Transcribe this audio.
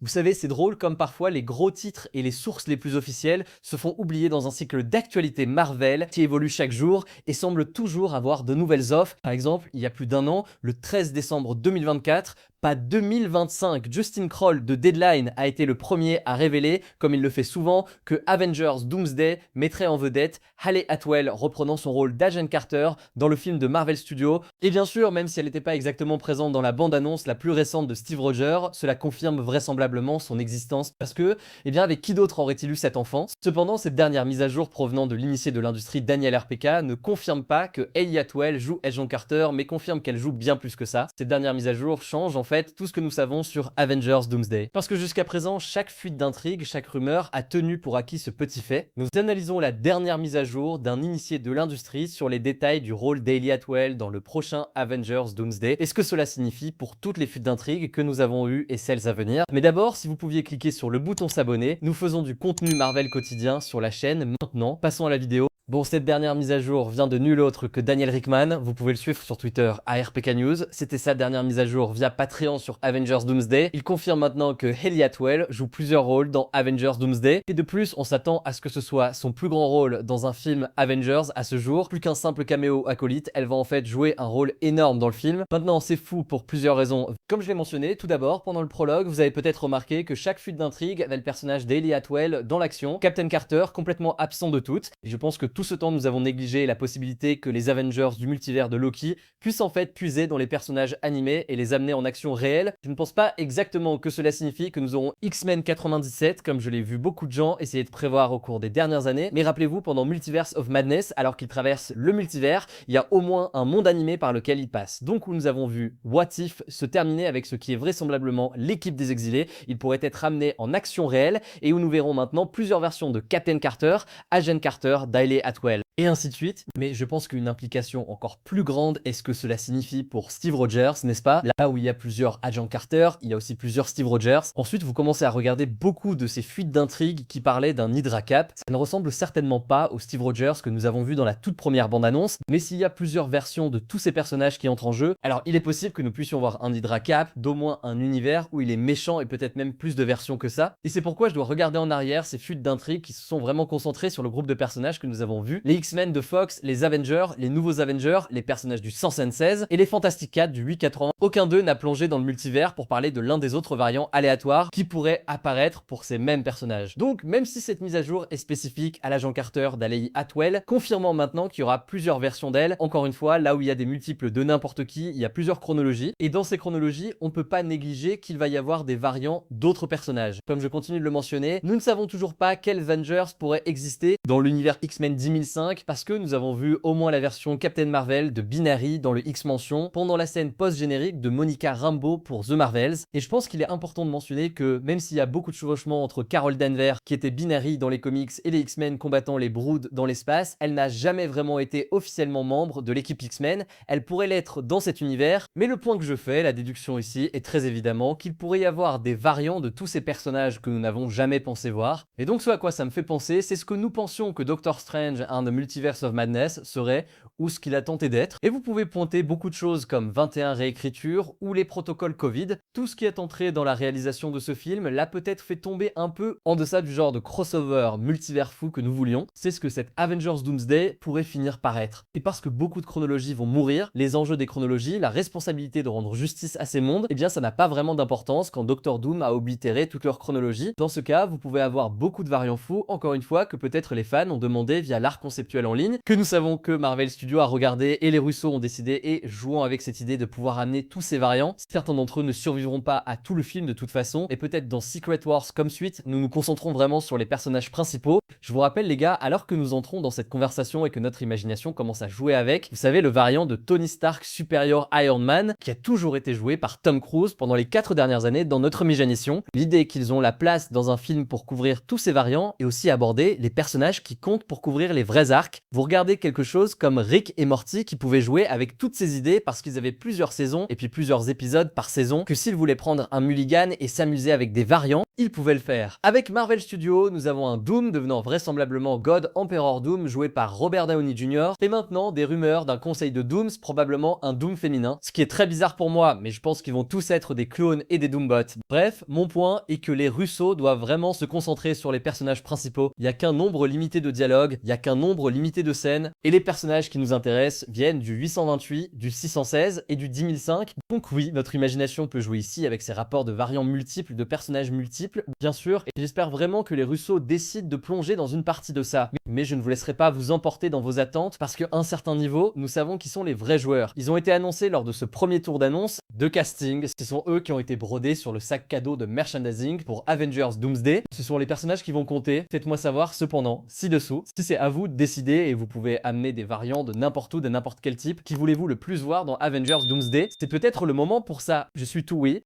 Vous savez, c'est drôle comme parfois les gros titres et les sources les plus officielles se font oublier dans un cycle d'actualité Marvel qui évolue chaque jour et semble toujours avoir de nouvelles offres. Par exemple, il y a plus d'un an, le 13 décembre 2024, pas 2025, Justin Kroll de Deadline a été le premier à révéler, comme il le fait souvent, que Avengers Doomsday mettrait en vedette Hayley Atwell reprenant son rôle d'Agent Carter dans le film de Marvel Studios. Et bien sûr, même si elle n'était pas exactement présente dans la bande-annonce la plus récente de Steve Rogers, cela confirme vraisemblablement son existence parce que, eh bien, avec qui d'autre aurait-il eu cette enfance? Cependant, cette dernière mise à jour provenant de l'initié de l'industrie Daniel RPK ne confirme pas que Hayley Atwell joue Agent Carter, mais confirme qu'elle joue bien plus que ça. Cette dernière mise à jour change en fait tout ce que nous savons sur Avengers Doomsday. Parce que jusqu'à présent, chaque fuite d'intrigue, chaque rumeur a tenu pour acquis ce petit fait. Nous analysons la dernière mise à jour d'un initié de l'industrie sur les détails du rôle d'Hayley Atwell dans le prochain Avengers Doomsday et ce que cela signifie pour toutes les fuites d'intrigue que nous avons eues et celles à venir. Mais d'abord, si vous pouviez cliquer sur le bouton s'abonner, nous faisons du contenu Marvel quotidien sur la chaîne. Maintenant, passons à la vidéo. Bon, cette dernière mise à jour vient de nul autre que Daniel Rickman. Vous pouvez le suivre sur Twitter à RPK News. C'était sa dernière mise à jour via Patreon sur Avengers Doomsday. Il confirme maintenant que Hayley Atwell joue plusieurs rôles dans Avengers Doomsday. Et de plus, on s'attend à ce que ce soit son plus grand rôle dans un film Avengers à ce jour. Plus qu'un simple caméo acolyte, elle va en fait jouer un rôle énorme dans le film. Maintenant, c'est fou pour plusieurs raisons. Comme je l'ai mentionné, tout d'abord, pendant le prologue, vous avez peut-être remarqué que chaque fuite d'intrigue avait le personnage d'Hayley Atwell dans l'action. Captain Carter, complètement absent de toutes. Et je pense que tout ce temps, nous avons négligé la possibilité que les Avengers du multivers de Loki puissent en fait puiser dans les personnages animés et les amener en action réelle. Je ne pense pas exactement que cela signifie que nous aurons X-Men 97, comme je l'ai vu beaucoup de gens essayer de prévoir au cours des dernières années. Mais rappelez-vous, pendant Multiverse of Madness, alors qu'il traverse le multivers, il y a au moins un monde animé par lequel il passe. Donc où nous avons vu What If se terminer avec ce qui est vraisemblablement l'équipe des exilés. Il pourrait être amené en action réelle et où nous verrons maintenant plusieurs versions de Captain Carter, Agent Carter, d'Hayley Atwell. Et ainsi de suite, mais je pense qu'une implication encore plus grande est ce que cela signifie pour Steve Rogers, n'est-ce pas? Là où il y a plusieurs Agent Carter, il y a aussi plusieurs Steve Rogers. Ensuite, vous commencez à regarder beaucoup de ces fuites d'intrigues qui parlaient d'un Hydra Cap. Ça ne ressemble certainement pas au Steve Rogers que nous avons vu dans la toute première bande-annonce, mais s'il y a plusieurs versions de tous ces personnages qui entrent en jeu, alors il est possible que nous puissions voir un Hydra Cap, d'au moins un univers où il est méchant et peut-être même plus de versions que ça. Et c'est pourquoi je dois regarder en arrière ces fuites d'intrigues qui se sont vraiment concentrées sur le groupe de personnages que nous avons vus. Les X-Men de Fox, les Avengers, les nouveaux Avengers, les personnages du 116 et les Fantastic 4 du 880. Aucun d'eux n'a plongé dans le multivers pour parler de l'un des autres variants aléatoires qui pourraient apparaître pour ces mêmes personnages. Donc même si cette mise à jour est spécifique à l'agent Carter d'Hayley Atwell, confirmant maintenant qu'il y aura plusieurs versions d'elle, encore une fois, là où il y a des multiples de n'importe qui, il y a plusieurs chronologies, et dans ces chronologies, on ne peut pas négliger qu'il va y avoir des variants d'autres personnages. Comme je continue de le mentionner, nous ne savons toujours pas quels Avengers pourraient exister dans l'univers X-Men 10005 parce que nous avons vu au moins la version Captain Marvel de Binary dans le X-Mention pendant la scène post-générique de Monica Rambeau pour The Marvels. Et je pense qu'il est important de mentionner que même s'il y a beaucoup de chevauchements entre Carol Danvers qui était Binary dans les comics et les X-Men combattant les Brood dans l'espace, elle n'a jamais vraiment été officiellement membre de l'équipe X-Men. Elle pourrait l'être dans cet univers, mais le point que je fais, la déduction ici, est très évidemment qu'il pourrait y avoir des variants de tous ces personnages que nous n'avons jamais pensé voir. Et donc ce à quoi ça me fait penser, c'est ce que nous pensions que Doctor Strange and the Multiverse of Madness serait ou ce qu'il a tenté d'être. Et vous pouvez pointer beaucoup de choses comme 21 réécritures ou les protocoles Covid. Tout ce qui est entré dans la réalisation de ce film l'a peut-être fait tomber un peu en deçà du genre de crossover multivers fou que nous voulions. C'est ce que cette Avengers Doomsday pourrait finir par être. Et parce que beaucoup de chronologies vont mourir, les enjeux des chronologies, la responsabilité de rendre justice à ces mondes, eh bien ça n'a pas vraiment d'importance quand Doctor Doom a oblitéré toute leur chronologie. Dans ce cas, vous pouvez avoir beaucoup de variants fous, encore une fois, que peut-être les fans ont demandé via l'art conceptuel en ligne, que nous savons que Marvel Studios a regardé et les Russo ont décidé, et jouant avec cette idée de pouvoir amener tous ces variants. Certains d'entre eux ne survivront pas à tout le film de toute façon, et peut-être dans Secret Wars comme suite, nous nous concentrons vraiment sur les personnages principaux. Je vous rappelle les gars, alors que nous entrons dans cette conversation et que notre imagination commence à jouer avec, vous savez le variant de Tony Stark Superior Iron Man, qui a toujours été joué par Tom Cruise pendant les 4 dernières années dans notre imagination. L'idée qu'ils ont la place dans un film pour couvrir tous ces variants et aussi aborder les personnages qui comptent pour couvrir les vrais arcs. Vous regardez quelque chose comme Rick et Morty qui pouvaient jouer avec toutes ces idées parce qu'ils avaient plusieurs saisons et puis plusieurs épisodes par saison, que s'ils voulaient prendre un mulligan et s'amuser avec des variants, ils pouvaient le faire. Avec Marvel Studios, nous avons un Doom devenant vraisemblablement God Emperor Doom joué par Robert Downey Jr. et maintenant des rumeurs d'un conseil de Dooms, probablement un Doom féminin, ce qui est très bizarre pour moi, mais je pense qu'ils vont tous être des clones et des Doombots. Bref, mon point est que les Russo doivent vraiment se concentrer sur les personnages principaux. Il n'y a qu'un nombre limité de dialogues, il n'y a qu'un nombre limité de scènes, et les personnages qui nous intéressent viennent du 828, du 616 et du 10005. Donc oui, notre imagination peut jouer ici avec ces rapports de variants multiples, de personnages multiples, bien sûr, et j'espère vraiment que les Russo décident de plonger dans une partie de ça. Mais je ne vous laisserai pas vous emporter dans vos attentes, parce qu'à un certain niveau, nous savons qui sont les vrais joueurs. Ils ont été annoncés lors de ce premier tour d'annonce de casting. Ce sont eux qui ont été brodés sur le sac cadeau de merchandising pour Avengers Doomsday. Ce sont les personnages qui vont compter. Faites-moi savoir cependant, ci-dessous, si c'est à vous de décider et vous pouvez amener des variants de n'importe où, de n'importe quel type. Qui voulez-vous le plus voir dans Avengers Doomsday? C'est peut-être le moment pour ça. Je suis tout oui.